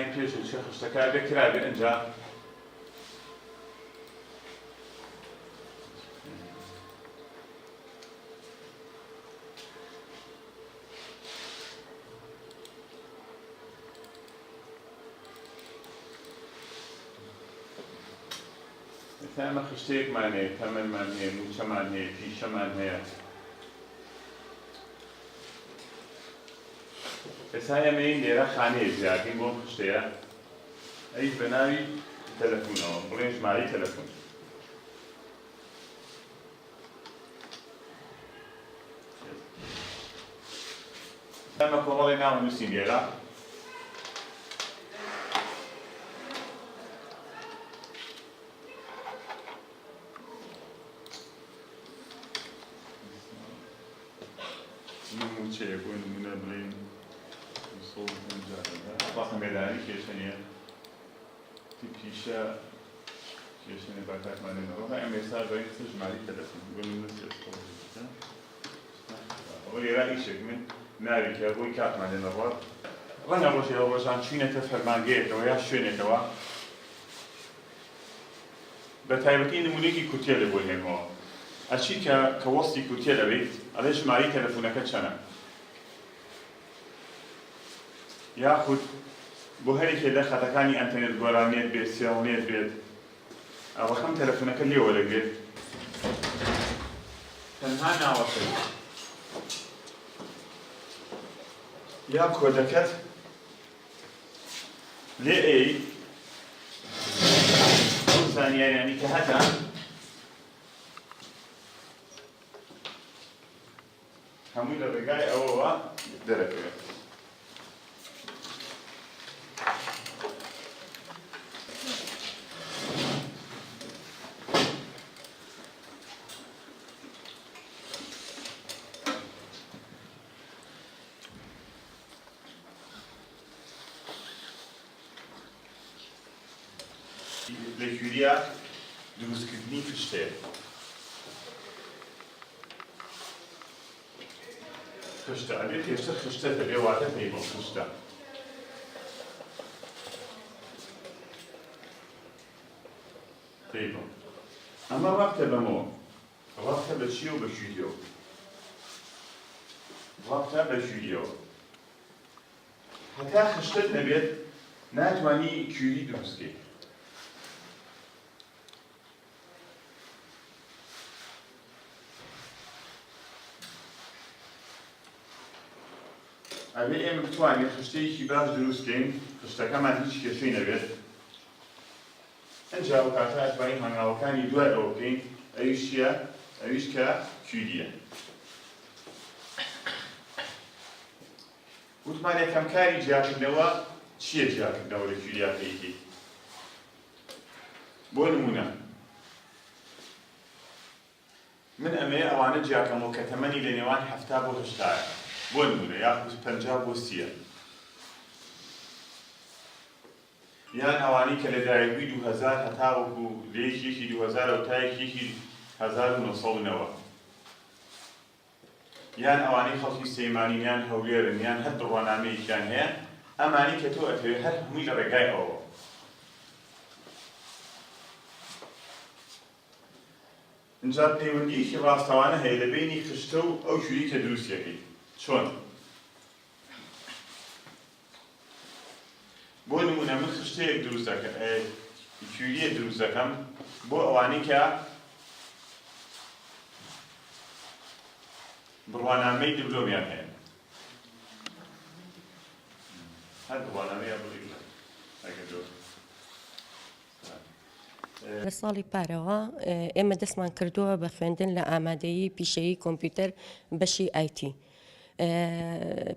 مای پێش چه خشتەکە بێکرابێ ئەنجا ئێمە خشتەیەکمان هەیە تەمەنمان هەیە موچەمان هەیە پیشەمان هەیە ئێستا ئێمە لێرە خانەیە زیاتین بۆ خشتەیە ئەیت بە ناوی تەلەفۆنەوە بڵێن ژمارەی تەلەفۆن ئەمە کۆمەڵی ناونووسین لێرە موچەیە بۆ نمونە بڵێن بەخە مێدانی کێشە نییە پیشە کێشە نیە با کاتمانێنەوە ئەم ئێستا بەین ژماری تەلەفۆن بۆ نمونە ئەوە لێرە ئیشێک من ناوی کە بۆی کاتمانێنەوە ڕەنگە ڕۆژێەوە ڕۆژان چوینەتە فەرمانگەیەکەوە یا شوێنێکەوە بە تایبەتی نمونەیەکی کورتێلە بۆ هێنەوە ئەچی کە وەستی کورتێلە بێت ئەڵێ ژماری تەلەفۆنەکە چەنە یاخود بۆ هەرێکێ لە خەتەکانی ئەنتەرنێت گۆرانێت بێت سێڵنێت بێت ئەوەکەم تەلەفۆنەکە لێوە لەگرێت تەنها ناوەکەی یا کۆدەکەت لێ ئەی ئەو زانیاریانی کە هەتا هەمووی لە ڕێگای ئەوەوە دەرەکەوێت لەکوێریە دروستکردنی خشتەیە خشتە ئەبێ پێشتر خشتە دەبێ واتە پەیوەند خشتە پەیوەند ئەمە ڕابتە بەمەوە ڕابتە بە چییە و بە کوێریەوە ڕابتە بە کوێریەوە هەتا خشتت نەبێت ناتوانی کوێری دروستکەیت ئەبێ ئێمە بتوانین خشتەیەکی باش دروستکەین خشتەکەمان هیچ کێشەی نەبێت ئەنجا و کاتە ئەتوانین هەنگاوەکانی دوای ئەوە بکەین ئەویش چییە؟ ئەویش کە کوێریە وتمان یەکەم کاری جیاکردنەوە چییە جیاکردنەوە لە کوێریا پێیکەیت؟ بۆ نمونە من ئەمەیە ئەوانە جیاکەمەوە کە تەمەنی لە نێوان 7 بۆ 8 بۆ نمونە یاخود 50 بۆ 30 یان ئەوانەی کە لە دایربووی 2000 هەتاوەکو لێیەکی 2000 و تایەکێکی 1990 یان ئەوانەی خەڵکی سەیمانین یان هەولێرن یان هەر ڕۆنامەیەکیان هەیە ئەمانی کە تۆ ئەتەوێت هەر هەمووی لە ڕێگای ئەوە اینجا پەیوەندیەکی ڕاستەوانە هەیە لە بینی خشتە و ئەو کوێری کە دروستیەکەی چۆن؟ بۆ نمونە من خشتەیەک دروست دەکەم کوێریە دروست دەکەم بۆ ئەوانەی کە بڕوانامەی دیپلۆمیان هەیە هەر بڕوانامەیە بڵێ ئەگەر لە ساڵی پارەوە ئێمە دەستمان کردووە بە خوێندن لە ئامادەیی پیشەیی کۆمپیوتەر بەشی IT.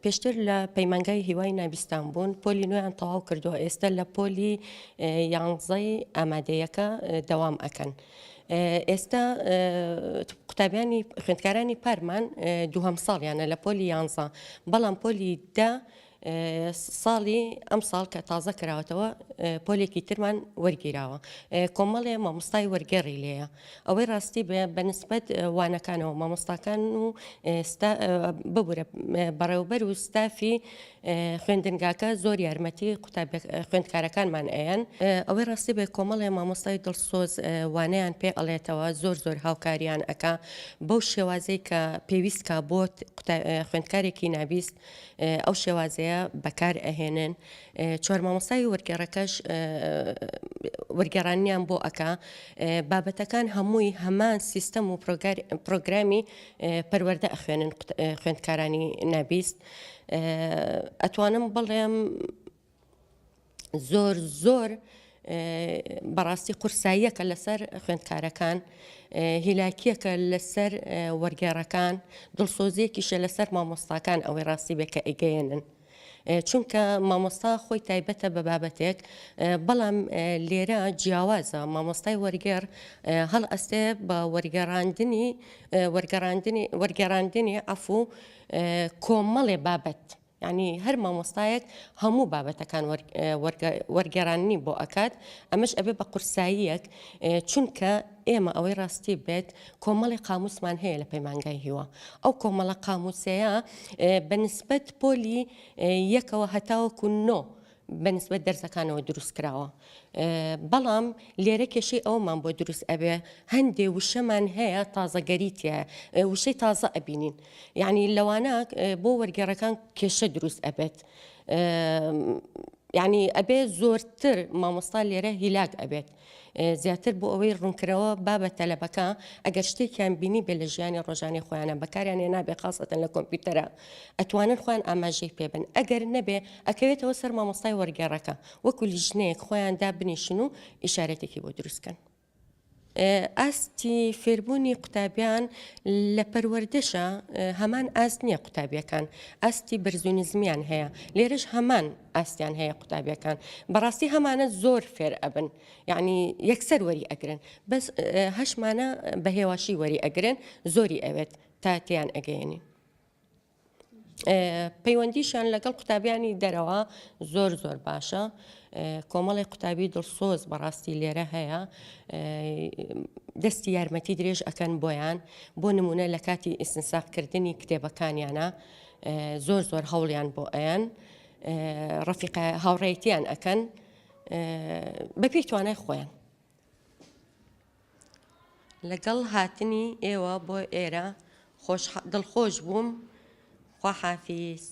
پێشتر لە پەیمانگای هیوای نابستان بوون پۆلی نوێیان تەواو کردووە ئێستا لە پۆلی 11 ئامادەیەکە دەوام ئەکەن. ئێستا قوتابیانی خوێندکارانی پارمان دووهەم ساڵیانە لە پۆلی 11 بەڵام پۆلی 10 ساڵی ئەم ساڵ کە تازە کراوەتەوە پۆلێکی ترمان وەرگیراوە کۆمەڵێ مامۆستای وەرگێڕی لێیە ئەوەی ڕاستی بەنسبەت وانەکانەوە مامۆستاکان و ببورە بەڕێوبەر و ستافی خوێندنگاکە زۆر یارمەتی خوێندکارەکانمان ئەیەن ئەوەی ڕاستی بێ کۆمەڵێ مامۆستای دڵسۆز وانەیان پێ ئەڵێتەوە زۆر هاوکاریان ئەکا بەو شێوازەی کە پێویستکە بۆ خوێندکارێکی نابیست ئەو شێوازەیە بەکار ئەهێنن چۆر مامۆستای وەرگێڕەکەش وەرگێڕانیان بۆ ئەکا بابەتەکان هەمووی هەمان سیستەم و پرۆگرامی پەروەردە ئەخوێنن خوێندکارانی نابیست ئەتوانم بڵێم زۆر بەڕاستی قورساییەکە لەسەر خوێندکارەکان هیلاکیەکە لەسەر وەرگێڕەکان دڵسۆزیەکیشە لەسەر مامۆستاکان ئەوەی ڕاستی بێکە ئەگەیەنن چونکە مامۆستا خۆی تایبەتە بە بابەتێک بەڵام لێرە جیاوازە مامۆستای وەرگێڕ هەڵ ئەستێ بە وەرگێڕاندنی ئەفو کۆمەڵێ بابەت یعنی هەر مامۆستایەک هەموو بابەتەکان وەرگێڕانی بۆ ئەکات ئەمەش ئەبێ بە قورساییەک چونکە ئێمە ئەوەی ڕاستی بێت کۆمەڵی قاموسمان هەیە لە پەیمانگای هیوە ئەو کۆمەڵە قاموسەیە بەنسبەت پۆلی یەکەوە هەتاوەکو نۆ بەنسبەت دەرزەکانەوە دروست کراوە بەڵام لێرە کێشەی ئەومان بۆ دروست ئەبێ هەندێ وشەمان هەیە تازەگەریتە وشەی تازە ئەبینین یعنی لەوانە بۆ وەرگێڕەکان کێشە دروست ئەبێت یعنی ئەبێ زۆرتر مامۆستا لێرە هیلاک ئەبێت زیاتر بۆ ئەوەی ڕوونکرەوە بابە تەلەبەکە ئەگەر شتێکیان بینی بێ لە ژیانی ڕۆژانی خۆیانە بەکاریان نابێ خاصەتەن لە کۆمپیوتەرە ئەتوانن خۆیان ئاماژەی پێبن ئەگەر نەبێ ئەکەوێتەوە سەر مامۆستای وەرگێڕەکە وەکو لیژنەیەک خۆیان دابنیشن و ئیشارەتێکی بۆ دروستکەن ئاستی فێربوونی قوتابیان لە پەروەردەشە هەمان ئاست نییە قوتابیەکان ئاستی بەرزونیزمیان هەیە لێرەش هەمان ئاستیان هەیە قوتابیەکان بەڕاستی هەمانە زۆر فێر ئەبن یعنی یەکسەر وەری ئەگرن بەس هەشمانە بە هێواشی وەری ئەگرن زۆری ئەوێت تا تیان ئەگەیەنی پەیوەندیشان لەگەڵ قوتابیانی دەرەوە زۆر باشە کۆمەڵی قوتابی دڵسۆز بەڕاستی لێرە هەیە دەستی یارمەتی درێژ ئەکەن بۆیان بۆ نمونە لە کاتی ئیستنساخکردنی کتێبەکانیانە زۆر هەوڵیان بۆ ئەیان ڕەفیقە هاوڕێیەتیان ئەکەن بەپێی توانای خۆیان لەگەڵ هاتنی ئێوە بۆ ئێرە دڵخۆش بووم خواحافیز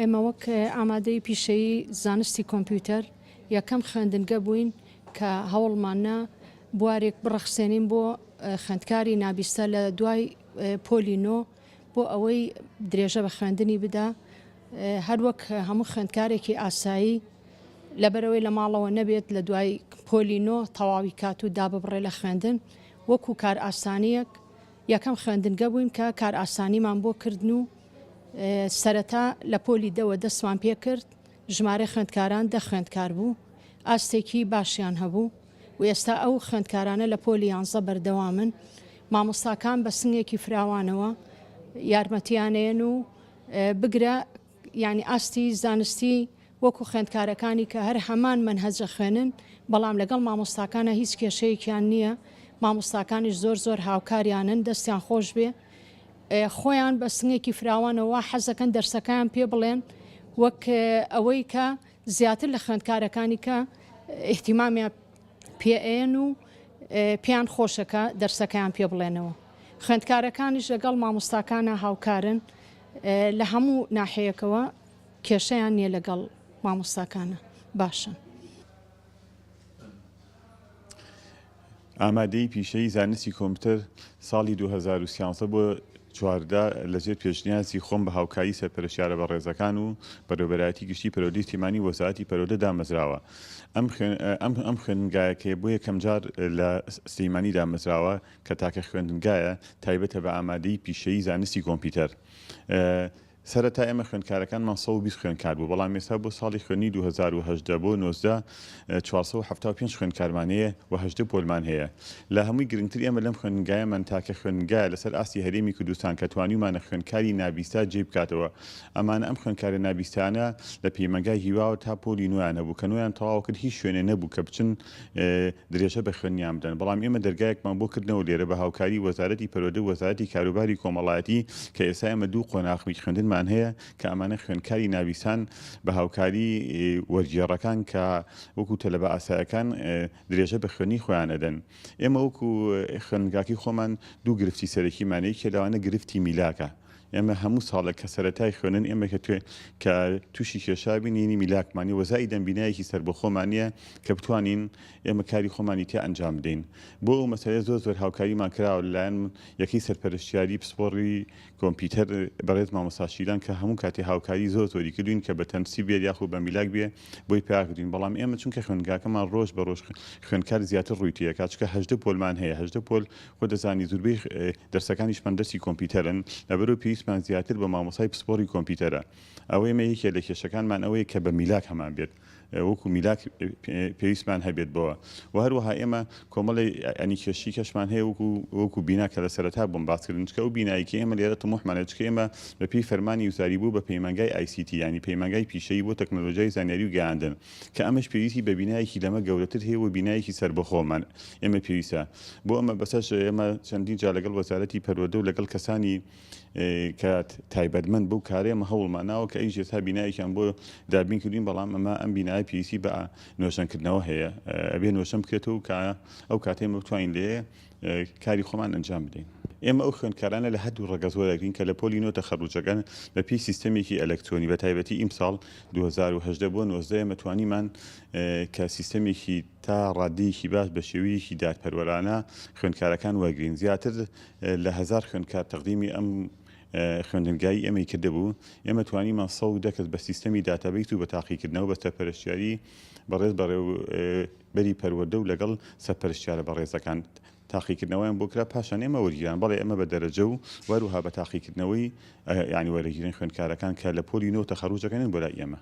ئێمە وەک ئامادەی پیشەیی زانستی کۆمپیوتەر یەکەم خوێندنگە بووین کە هەوڵمانە بوارێک بڕەخسێنین بۆ خوێندکاری نابیستە لە دوای پۆلینۆ بۆ ئەوەی درێژە بە خوێندنی بدا هەروەک هەموو خوێندکارێکی ئاسایی لەبەرەوەی لە ماڵەوە نەبێت لە دوای پۆلینۆ تەواوی کات و داببڕێ لە خوێندن وەکو کار ئاسانیەک یەکەم خوێندنگە بووین کە کار ئاسانیمان بۆ کردن و سەرەتا لە پۆلی دەوە دەستمان پێ کرد ژمارە خوێندکاران 10 خوێندکار بوو ئاستێکی باشیان هەبوو و ئێستا ئەو خوێندکارانە لە پۆلی 11 بەردەوامن مامۆستاکان بە سنگێکی فراوانەوە یارمەتیانێن و بگرە یعنی ئاستی زانستی وەکو خوێندکارەکانی کە هەر هەمان منهەجە خوێنن بەڵام لەگەڵ مامۆستاکانە هیچ کێشەیەکیان نییە مامۆستاکانیش زۆر هاوکاریانن دەستیان خۆش بێ خۆیان بە سنگێکی فراوانەوە حەزەکەن دەرسەکان پێ بڵێن وەک ئەوەی کە زیاتر لە خوێندکارەکانی کە احتیمامیان پێئێن و پێیان خۆشەکە دەرسەکەیان پێ بڵێنەوە خوێندکارەکانیش لەگەڵ مامۆستاکانە هاوکارن لە هەموو ناحەیەکەوە کێشەیان نییە لەگەڵ مامۆستاکانە باشن. ئامادەی پیشەی زانستی کۆمپیوتەر ساڵی 2013 بۆ چواردە لەژێر پێشنیازی خۆم بە هاوکاری سەرپەرشتیارە بە ڕێزەکان و بەڕێوەبەرایەتی گشتی پەرۆدی تیمانی وەزارەتی پەرۆدە دامەزراوە. ئەم خوێندنگایەکە بۆ یەکەم جار لە سلەیمانی دامەزراوە کە تاکە خوێندنگایە تایبەتە بە ئامادەی پیشەی زانستی کۆمپیوتەر. سەرەتا ئێمە خوێندکارەکانمان 120 خوێندکار بوو، بەڵام ئێستا بۆ ساڵی خوێنی 2010 بۆ 19 475 خوێندکارمانەیە و 8 پۆلمان هەیە. لە هەمووی گرنگتر ئێمە لەم خوێندنگایەمان تاکە خوێندنگایە لەسەر ئاسی هەرێمی کوردستان کە توانیمانە خوێندکاری نابیستا جێ بکاتەوە. ئەمانە ئەم خوێندکارە نابیستانە لە پەیمەنگای هیواوە تا پۆلی نویان هەبوو کە نویان تەواو کرد، هیچ شوێنێ نەبوو کە بچن درێژە بە خوێنیان بدەن. بەڵام ئێمە دەرگایەکمان بۆ کردنەوە لێرە بە هاوکاری وەزارەتی پەرۆدە و وەزارەتی کاروباری کۆمەڵایەتی کە ئێستا ئێمە 2 قۆناغی خوێندنمان هەیە کە ئەمانە خوێندکاری نابیسان بە هاوکاری وەرگێڕەکان کە وەکو تەلەبە ئاسایەکان درێژە بە خوێنی خۆیان ئەدەن. ئێمە وەکو خوێندنگاکی خۆمان 2 گرفتی سەرەکیمانەیە کە لەوانە گرفتی میلاکە. ئێمە هەموو ساڵێک کە سەرەتای خوێنن ئێمە کە تووشی کێشابینینی میلاکمانی وەزای دەمبینایەکی سەر بۆ خۆمانە کە بتوانین ئێمە کاری خۆمانی تێ ئەنجام بدەین. بۆ ئەو مەسەلە زۆر هاوکاریمان کراوە لەلایەن یەکەی سەرپەرشتیاری پسپۆڕی کۆمپیوتەر بەڕێز مامۆستاشیدان کە هەموو کاتی هاوکاری زۆری کردوین کە بە تەنسی بێت یاخو بە میلاک بێ بۆی پیاکردین. بەڵام ئێمە چونکە خوێندگاکەمان ڕۆژ بە ڕۆژ خوێندکار زیاتر ڕوویتەیە کاتچکە 8 پۆلمان هەیە. 8 پۆل خۆ دەزانی زۆربەی دەرسەکانیشمان دەرسی کۆمپیوتەرن لەبەرەوەی پێویستمان زیاتر بە مامۆسای پسپۆڕی کۆمپیوتەرە. ئەوەی ئێمە یەکێ لە کێشەکانمان ئەوەیە کە بە میلاک هەمان بێت، وەکو میلاک پێویستمان هەبێت بەوە. و هەروەها ئێمە کۆمەڵی ئەنی کێشی کەشمان هەیە وەکو بینا کە لە سەرەتا بۆم باسکردن چکە و بینایکی ئێمە لێرە تەموحمانە چکە ئێمە بە پێی فەرمانی وزاری بوو بە پەیمانگای ICT ینی پەیمانگای پیشەیی بۆ تەکنۆلۆژیای زانیاری و گەیاندن کە ئەمەش پێویستی بە بینایەکی لەمە گەورەتر هەیە و بینایەکی سەربەخۆمان ئێمە پێویستە. بۆ ئەمە بەسەر ئێمە چەندین جا لەگەڵ وەزارەتی پەرۆدە و لەگەڵ کەسانی کە تایبەتمەند بەو کارێمە هەوڵمان ناوە کە ئەیژ تا بینایەکیان بۆ دابین کردین، بەڵام ئەمە ئەم بینای پێویستی بە نوێژەنکردنەوە هەیە ئەبێ نوێژەم بکرێتەوە کە ئەو کاتێمە بتوانین لێ کاری خۆمان ئەنجام بدەین. ئێمە ئەو خوێندکارانە لە هەردوو ڕێگە زۆرەگرین کە لە پۆلی نۆ تەخەڕوجەکان بە پێی سیستەمێکی ئەلەکترۆنی بە تایبەتی ئیمساڵ 2018 بۆ 19 ئێمە توانیمان کە سیستەمێکی تا ڕادەیەکی باش بە شێوەیەکی دادپەروەرانە خوێندکارەکان وەرگرین. زیاتر لە 1000 خوێندکار تەقدیمی ئەم خوێندنگایی ئێمەی کرده بوو. ئێمە توانیمان 100 دەکەس بە سیستەمی داتابیس و بە تاقیکردنەوە بە سەرپەرشتیاری بەڕێز بەری پەروەردە و لەگەڵ سەرپەرشتیارە بەڕێزەکان تاقیکردنەوەیان بۆ کرا پاشان ئێمە وەرگیران. بەڵێ ئەمە بە دەرەجە و وەروها بە تاقیکردنەوەی یعنی وەرەگیرن خوێندکارەکان کە لە پۆلی نۆ تەخەڕوجەکەن بۆ لای ئێمە.